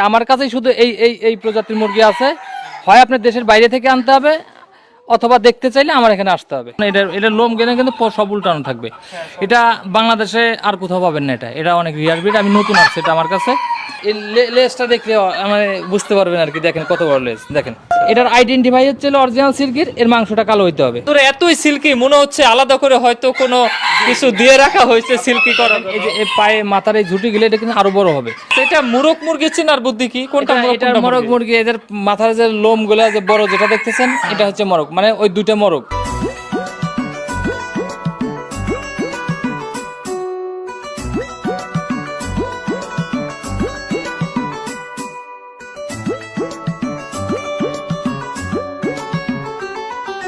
আমার কাছেই শুধু এই প্রজাতির মুরগি আছে, হয় আপনার দেশের বাইরে থেকে আনতে হবে অথবা দেখতে চাইলে আমার এখানে আসতে হবে। এটার লোম গেলে কিন্তু সব উল্টানো থাকবে। এটা বাংলাদেশে আর কোথাও পাবেন না। এটা অনেক রিয়ার ব্রিড, আমি নতুন আসছে এটা আমার কাছে। এই লেজটা দেখলে মানে বুঝতে পারবেন আর কি। দেখেন কত বড় লেজ, দেখেন। এটার আইডেন্টিফাই হচ্ছে অরিজিনাল সিল্কির, এর মাংসটা কালো হইতে হবে। তোর এতই সিল্কি মনে হচ্ছে আলাদা করে হয়তো কোনো কিছু দিয়ে রাখা হয়েছে সিল্কি করার। এই যে এই পায়ে মাথার এই ঝুঁটি গেলে এটা কিন্তু আরো বড় হবে। এটা মুরগ মুরগি চেনার বুদ্ধি কি? কোনটা এটা মোরগ মুরগি। এদের মাথার যে লোম গুলা যে বড় যেটা দেখতেছেন এটা হচ্ছে মোরগ, মানে ওই দুইটা মোরগ।